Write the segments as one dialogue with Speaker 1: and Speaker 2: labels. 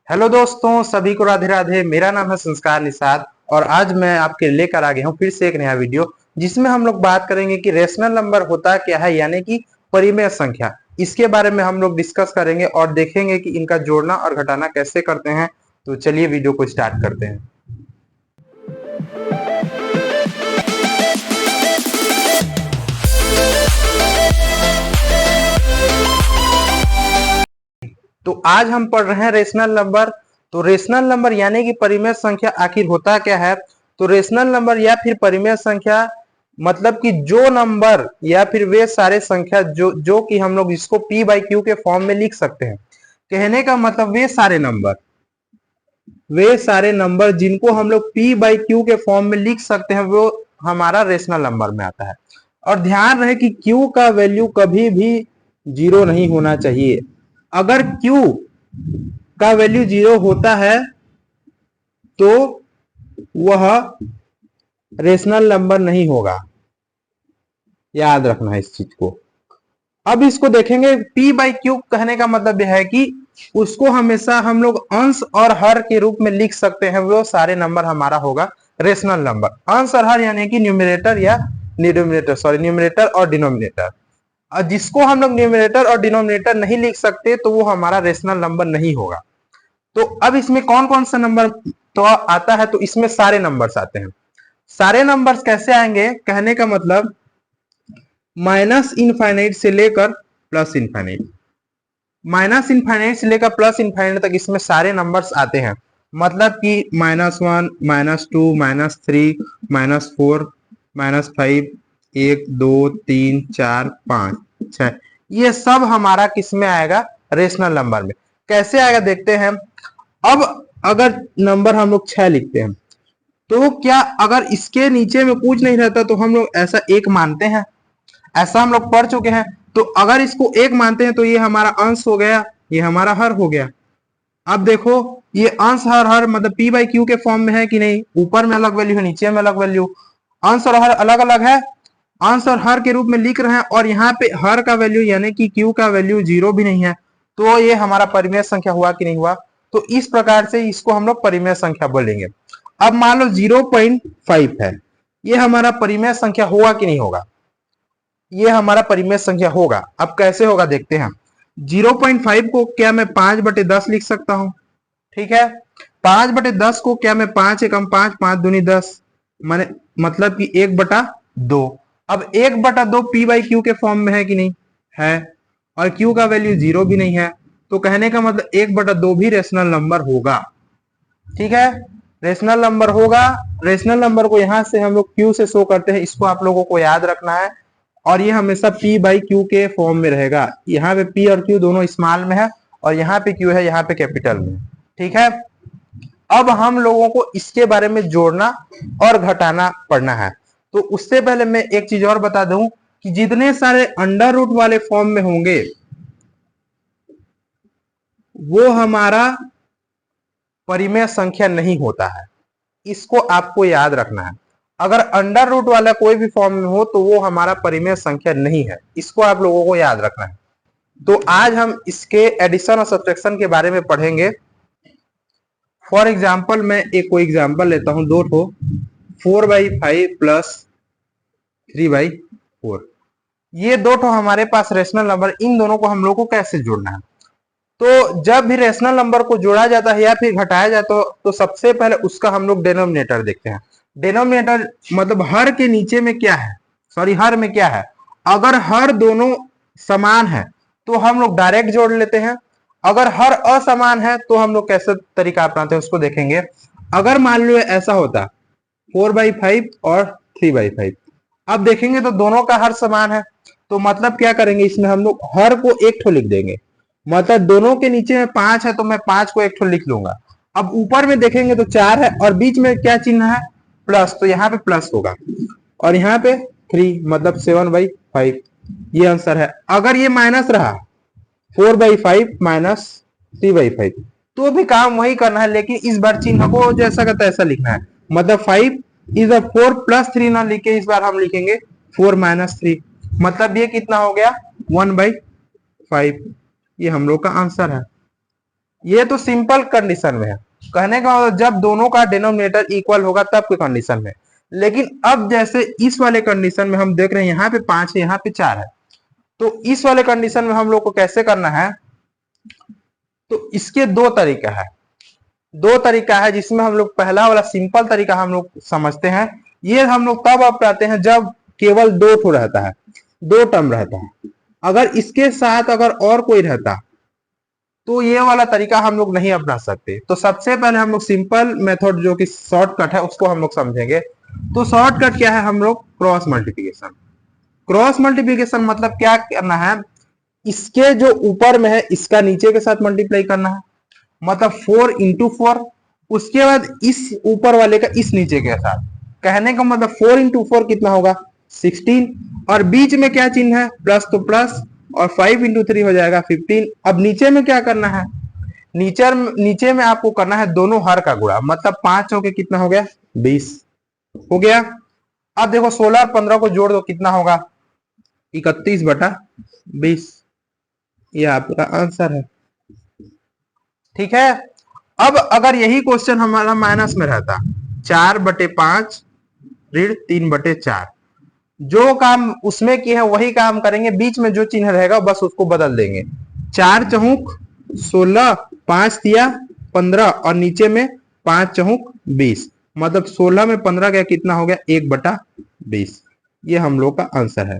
Speaker 1: Hello दोस्तों, सभी को राधे राधे। मेरा नाम है संस्कार निषाद और आज मैं आपके लेकर आ गया हूँ फिर से एक नया वीडियो, जिसमें हम लोग बात करेंगे कि रेशनल नंबर होता क्या है, यानी कि परिमेय संख्या। इसके बारे में हम लोग डिस्कस करेंगे और देखेंगे कि इनका जोड़ना और घटाना कैसे करते हैं। तो चलिए वीडियो को स्टार्ट करते हैं। तो आज हम पढ़ रहे हैं रेशनल नंबर। तो रेशनल नंबर यानी कि परिमेय संख्या आखिर होता क्या है। तो रेशनल नंबर या फिर परिमेय संख्या मतलब कि जो नंबर या फिर वे सारे संख्या जो कि हम लोग इसको p बाई क्यू के फॉर्म में लिख सकते हैं। कहने का मतलब वे सारे नंबर जिनको हम लोग p बाई क्यू के फॉर्म में लिख सकते हैं वो हमारा रेशनल नंबर में आता है। और ध्यान रहे कि q का वैल्यू कभी भी जीरो नहीं होना चाहिए। अगर q का वैल्यू जीरो होता है तो वह रेशनल नंबर नहीं होगा, याद रखना है इस चीज को। अब इसको देखेंगे, p बाई क्यू कहने का मतलब यह है कि उसको हमेशा हम लोग अंश और हर के रूप में लिख सकते हैं। वो सारे नंबर हमारा होगा रेशनल नंबर। अंश और हर यानी कि न्यूमरेटर या न्यूमरेटर और डिनोमिनेटर। और जिसको हम लोग न्यूमरेटर और डिनोमिनेटर नहीं लिख सकते तो वो हमारा रेशनल नंबर नहीं होगा। तो अब इसमें कौन कौन सा नंबर तो आता है, तो इसमें सारे नंबर्स आते हैं। सारे नंबर्स कैसे आएंगे, कहने का मतलब माइनस इनफाइनाइट से लेकर प्लस इनफाइनाइट, माइनस इनफाइनाइट से लेकर प्लस इनफाइनाइट तक इसमें सारे नंबर्स आते हैं। मतलब कि -1, -2, -3, -4, -5, 1, 2, 3, 4, 5, 6, ये सब हमारा किस में आएगा, रेशनल नंबर में। कैसे आएगा देखते हैं। अब अगर नंबर हम लोग 6 लिखते हैं तो क्या अगर इसके नीचे में कुछ नहीं रहता तो हम लोग ऐसा एक मानते हैं, ऐसा हम लोग पढ़ चुके हैं। तो अगर इसको एक मानते हैं तो ये हमारा अंश हो गया, ये हमारा हर हो गया। अब देखो ये अंश हर हर मतलब p बाई क्यू के फॉर्म में है कि नहीं, ऊपर में अलग वैल्यू है नीचे में अलग वैल्यू। अंश और हर अलग अलग है, अंश और हर के रूप में लिख रहे हैं और यहाँ पे हर का वैल्यू यानी कि q का वैल्यू जीरो भी नहीं है। तो ये हमारा परिमेय संख्या हुआ कि नहीं हुआ। तो इस प्रकार से इसको हम लोग परिमेय संख्या बोलेंगे। अब मान लो 0.5 है, ये हमारा परिमेय संख्या होगा कि नहीं होगा, ये हमारा परिमेय संख्या होगा। अब कैसे होगा देखते हैं। 0.5 को क्या मैं 5/10 लिख सकता हूं, ठीक है। 5/10 को क्या मैं 5 एकम 5, 5 दूनी 10, माने मतलब कि 1/2। अब 1/2 p बाई क्यू के फॉर्म में है कि नहीं है, और q का वैल्यू जीरो भी नहीं है। तो कहने का मतलब 1/2 भी रेशनल नंबर होगा, ठीक है, रेशनल नंबर होगा। रेशनल नंबर को यहां से हम लोग q से शो करते हैं, इसको आप लोगों को याद रखना है। और ये हमेशा p बाई क्यू के फॉर्म में रहेगा। यहाँ पे p और q दोनों स्मॉल में है और यहाँ पे q है, यहाँ पे कैपिटल में, ठीक है। अब हम लोगों को इसके बारे में जोड़ना और घटाना पढ़ना है। तो उससे पहले मैं एक चीज और बता दूं कि जितने सारे अंडर रूट वाले फॉर्म में होंगे वो हमारा परिमेय संख्या नहीं होता है, इसको आपको याद रखना है। अगर अंडर रूट वाला कोई भी फॉर्म में हो तो वो हमारा परिमेय संख्या नहीं है, इसको आप लोगों को याद रखना है। तो आज हम इसके एडिशन और सब्ट्रैक्शन के बारे में पढ़ेंगे। फॉर एग्जाम्पल मैं एक कोई एग्जाम्पल लेता हूं, 2 4/5 प्लस 3/4, ये 2 हमारे पास रेशनल नंबर। इन दोनों को हम लोग को कैसे जोड़ना है। तो जब भी रेशनल नंबर को जोड़ा जाता है या फिर घटाया जाता है तो सबसे पहले उसका हम लोग डिनोमिनेटर देखते हैं। डिनोमिनेटर मतलब हर के नीचे में क्या है, सॉरी हर में क्या है। अगर हर दोनों समान है तो हम लोग डायरेक्ट जोड़ लेते हैं। अगर हर असमान है तो हम लोग कैसे तरीका अपनाते हैं उसको देखेंगे। अगर मान लो ऐसा होता 4/5 और 3/5, अब देखेंगे तो दोनों का हर समान है। तो मतलब क्या करेंगे, इसमें हम लोग हर को एक ठो लिख देंगे। मतलब दोनों के नीचे में 5 है तो मैं 5 को एक ठो लिख लूंगा। अब ऊपर में देखेंगे तो 4 है और बीच में क्या चिन्ह है, प्लस, तो यहाँ पे प्लस होगा। और यहाँ पे 3 मतलब 7/5, ये आंसर है। अगर ये माइनस रहा 4/5 माइनस 3/5 तो भी काम वही करना है, लेकिन इस बार चिन्ह को जैसा का तैसा लिखना है। मतलब 5 इज 4 + 3 ना लिखे, इस बार हम लिखेंगे 4 - 3। मतलब ये कितना हो गया 1/5, ये हम लोग का आंसर है। ये तो सिंपल कंडीशन में है, कहने का मतलब जब दोनों का डिनोमिनेटर इक्वल होगा तब के कंडीशन में। लेकिन अब जैसे इस वाले कंडीशन में हम देख रहे हैं यहाँ पे 5 है, यहाँ पे 4 है, तो इस वाले कंडीशन में हम लोग को कैसे करना है, तो इसके दो तरीका है। दो तरीका है जिसमें हम लोग पहला वाला सिंपल तरीका हम लोग समझते हैं। ये हम लोग तब अपनाते हैं जब केवल दो ठो रहता है, दो टर्म रहता है। अगर इसके साथ अगर और कोई रहता तो ये वाला तरीका हम लोग नहीं अपना सकते। तो सबसे पहले हम लोग सिंपल मेथड जो कि शॉर्टकट है उसको हम लोग समझेंगे। तो शॉर्टकट क्या है, हम लोग क्रॉस मल्टीप्लीकेशन। क्रॉस मल्टीप्लीकेशन मतलब क्या करना है, इसके जो ऊपर में है इसका नीचे के साथ मल्टीप्लाई करना है, मतलब 4 इंटू 4। उसके बाद इस ऊपर वाले का इस नीचे के साथ, कहने का मतलब 4 इंटू 4 कितना होगा 16, और बीच में क्या चिन्ह है प्लस, तो प्लस, और 5 इंटू 3 हो जाएगा 15। अब नीचे में क्या करना है, नीचे में आपको करना है दोनों हर का गुणा, मतलब 5 हो के कितना हो गया 20 हो गया। अब देखो 16 और 15 को जोड़ दो कितना होगा 31/20, ये आपका आंसर है। ठीक है। अब अगर यही क्वेश्चन हमारा माइनस में रहता 4/5 ऋण 3/4, जो काम उसमें किए हैं वही काम करेंगे, बीच में जो चिन्ह रहेगा बस उसको बदल देंगे। 4 चौक 16, 5 दिया 15, और नीचे में 5 चौक 20, मतलब 16 में 15 गया कितना हो गया 1/20। ये हम लोग का आंसर है।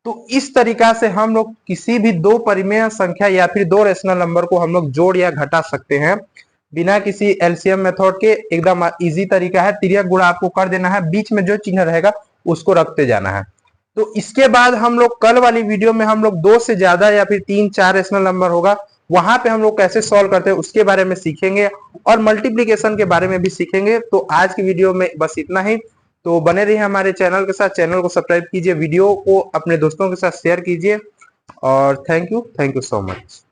Speaker 1: तो इस तरीका से हम लोग किसी भी दो परिमेय संख्या या फिर दो रेशनल नंबर को हम लोग जोड़ या घटा सकते हैं बिना किसी एलसीएम मेथड के। एकदम इजी तरीका है, तिर्यक गुणा आपको कर देना है, बीच में जो चिन्ह रहेगा उसको रखते जाना है। तो इसके बाद हम लोग कल वाली वीडियो में हम लोग 2 से ज्यादा या फिर 3-4 रेशनल नंबर होगा, वहां पे हम लोग कैसे सॉल्व करते हैं उसके बारे में सीखेंगे, और मल्टीप्लीकेशन के बारे में भी सीखेंगे। तो आज की वीडियो में बस इतना ही। तो बने रहिए हमारे चैनल के साथ, चैनल को सब्सक्राइब कीजिए, वीडियो को अपने दोस्तों के साथ शेयर कीजिए, और थैंक यू सो मच।